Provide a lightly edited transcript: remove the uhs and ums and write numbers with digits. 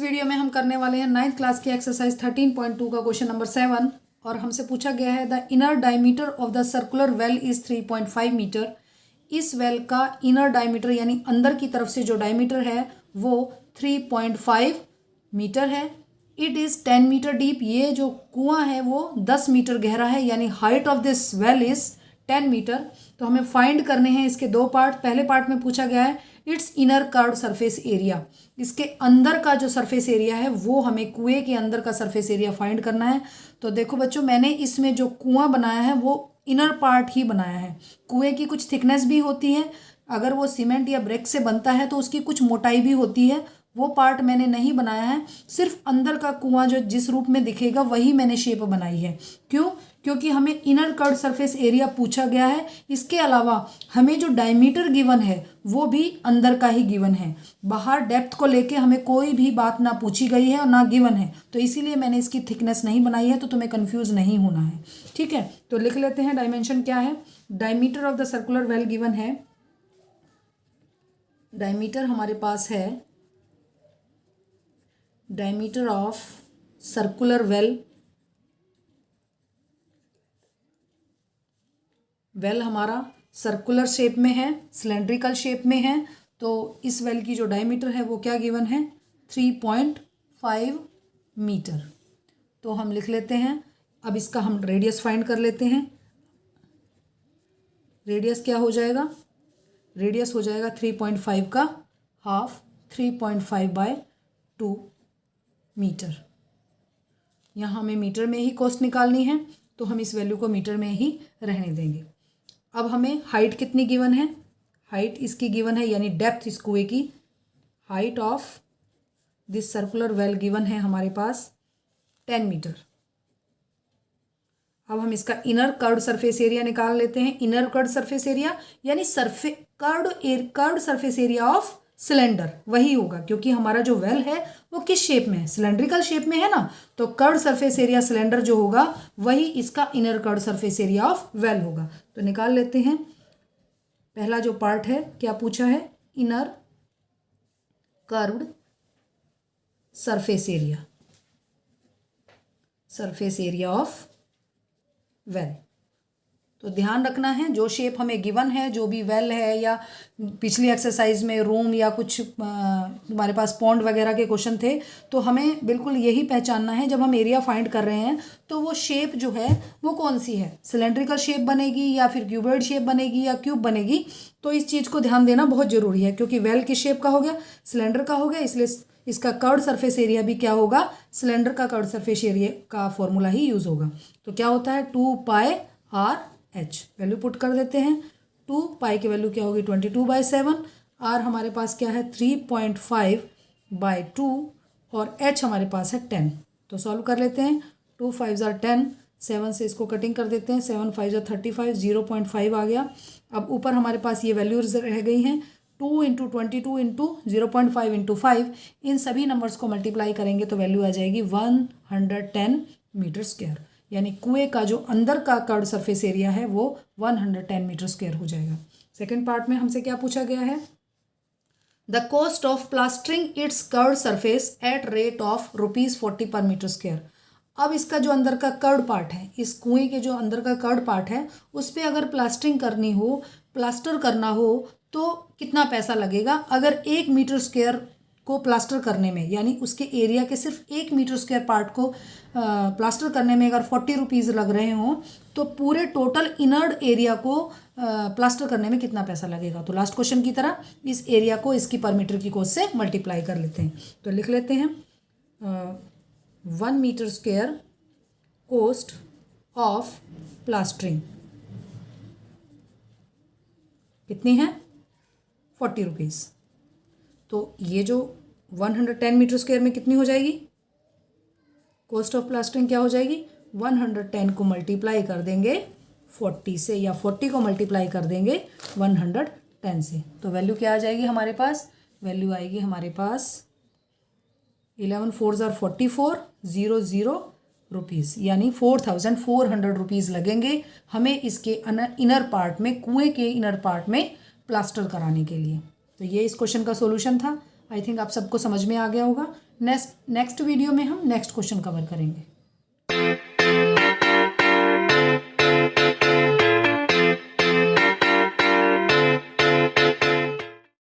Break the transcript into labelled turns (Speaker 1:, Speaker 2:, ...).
Speaker 1: Video में हम करने वाले हैं 9th क्लास की एक्सरसाइज 13.2 का क्वेश्चन नंबर 7 और हमसे पूछा गया है the inner diameter of the circular well is 3.5 metre. इस वेल का इनर डायमीटर यानी अंदर की तरफ से जो डायमीटर है वो 3.5 मीटर है। It is 10 metre deep. ये जो कुआं है वो 10 मीटर गहरा है यानी height of this well is 10 metre. तो हमें फाइंड करने हैं इसके दो पार्ट। पहले पार्ट में पूछा गया है it's inner curved surface area. इसके अंदर का जो सरफेस एरिया है वो हमें कुएं के अंदर का सरफेस एरिया फाइंड करना है। तो देखो बच्चों, मैंने इसमें जो कुआं बनाया है वो इनर पार्ट ही बनाया है। कुएं की कुछ थिकनेस भी होती है, अगर वो सीमेंट या ब्रिक से बनता है तो उसकी कुछ मोटाई भी होती है, वो पार्ट मैंने नहीं बनाया है। सिर्फ अंदर का कुआं जो जिस रूप में दिखेगा वही मैंने शेप बनाई है। क्यों? क्योंकि हमें इनर कर्व्ड सरफेस एरिया पूछा गया है। इसके अलावा हमें जो डायमीटर गिवन है वो भी अंदर का ही गिवन है। बाहर डेप्थ को लेके हमें कोई भी बात ना पूछी गई है और ना गिवन है, तो इसीलिए मैंने इसकी थिकनेस नहीं बनाई है, तो तुम्हें कंफ्यूज नहीं होना है। ठीक है, तो लिख लेते हैं डायमेंशन क्या है। Diameter of the circular well given है। डायमीटर हमारे पास है, diameter of circular well, well हमारा सर्कुलर शेप में है, सिलेंड्रिकल शेप में है, तो इस वेल की जो डायमीटर है वो क्या गिवन है 3.5 मीटर। तो हम लिख लेते हैं। अब इसका हम रेडियस फाइंड कर लेते हैं। रेडियस क्या हो जाएगा? रेडियस हो जाएगा 3.5 का हाफ, 3.5/2 मीटर। यहाँ हमें मीटर में ही कॉस्ट निकालनी है, तो हम इस वैल्यू को मीटर में ही रहने देंगे। अब हमें हाइट कितनी गिवन है? हाइट इसकी गिवन है यानी डेप्थ इस कुएं की, height of this circular well given है हमारे पास 10 मीटर। अब हम इसका इनर कर्व्ड सरफेस एरिया निकाल लेते हैं। इनर कर्व्ड सरफेस एरिया यानी curved surface area of cylinder वही होगा, क्योंकि हमारा जो वेल है वो किस शेप में है? सिलेंड्रिकल शेप में है ना, तो कर्व्ड सरफेस एरिया सिलेंडर जो होगा वही इसका inner curved surface area of well होगा। तो निकाल लेते हैं। पहला जो पार्ट है क्या पूछा है? Inner curved surface area, surface area of well. तो ध्यान रखना है जो शेप हमें गिवन है, जो भी वेल है या पिछली एक्सरसाइज में रूम या कुछ तुम्हारे पास पॉन्ड वगैरह के क्वेश्चन थे, तो हमें बिल्कुल यही पहचानना है जब हम एरिया फाइंड कर रहे हैं तो वो शेप जो है वो कौन सी है, सिलेंड्रिकल शेप बनेगी या फिर क्यूबॉइड शेप बनेगी या क्यूब बनेगी। तो इस चीज़ को ध्यान देना बहुत ज़रूरी है, क्योंकि वेल किस शेप का हो गया? सिलेंडर का हो गया, इसलिए इसका कर्व्ड सरफेस एरिया भी क्या होगा? सिलेंडर का कर्व्ड सरफेस एरिया का फॉर्मूला ही यूज़ होगा। तो क्या होता है 2πr/h। वैल्यू पुट कर देते हैं। 2π की वैल्यू क्या होगी 22/7। r हमारे पास क्या है 3.5/2 और h हमारे पास है 10। तो सॉल्व कर लेते हैं। 2 5 are 10, 7 से इसको कटिंग कर देते हैं। 7 5 are 35, 0.5 आ गया। अब ऊपर हमारे पास ये वैल्यूज रह गई हैं 2 × 22 × 0.5 × 5। इन सभी नंबर्स को मल्टीप्लाई करेंगे तो वैल्यू आ जाएगी 110 मीटर स्क्वायर, यानी कुएं का जो अंदर का कर्व्ड सरफेस एरिया है वो 110 मीटर स्क्वायर हो जाएगा। सेकंड पार्ट में हमसे क्या पूछा गया है? The cost of plastering it's curved surface at rate of ₹40 पर मीटर स्क्वायर। अब इसका जो अंदर का कर्व्ड पार्ट है, इस कुएं के जो अंदर का कर्व्ड पार्ट है उस पर अगर प्लास्टरिंग करनी हो, प्लास्टर करना हो तो कितना पैसा लगेगा? अगर 1 मीटर स्क्वायर को प्लास्टर करने में, यानी उसके एरिया के सिर्फ 1 मीटर स्क्वायर पार्ट को प्लास्टर करने में अगर 40 रुपीज़ लग रहे हों, तो पूरे टोटल इनर्ड एरिया को प्लास्टर करने में कितना पैसा लगेगा? तो लास्ट क्वेश्चन की तरह इस एरिया को इसकी पर मीटर की कॉस्ट से मल्टीप्लाई कर लेते हैं। तो लिख लेते हैं 1 metre square cost of plastering कितनी है? 40 रुपीज़। तो ये जो 110 मीटर स्क्वायर में कितनी हो जाएगी? कॉस्ट ऑफ प्लास्टरिंग क्या हो जाएगी? 110 को मल्टीप्लाई कर देंगे 40 से, या 40 को मल्टीप्लाई कर देंगे 110 से, तो वैल्यू क्या आ जाएगी हमारे पास? वैल्यू आएगी हमारे पास 11 4s are 44, 00 रुपीज़, यानी 4400 रुपीज़ लगेंगे हमें इसके इनर पार्ट में, कुएं के इनर पार्ट में प्लास्टर कराने के लिए। तो ये इस क्वेश्चन का सॉल्यूशन था। आई थिंक आप सबको समझ में आ गया होगा। नेक्स्ट वीडियो में हम नेक्स्ट क्वेश्चन कवर करेंगे।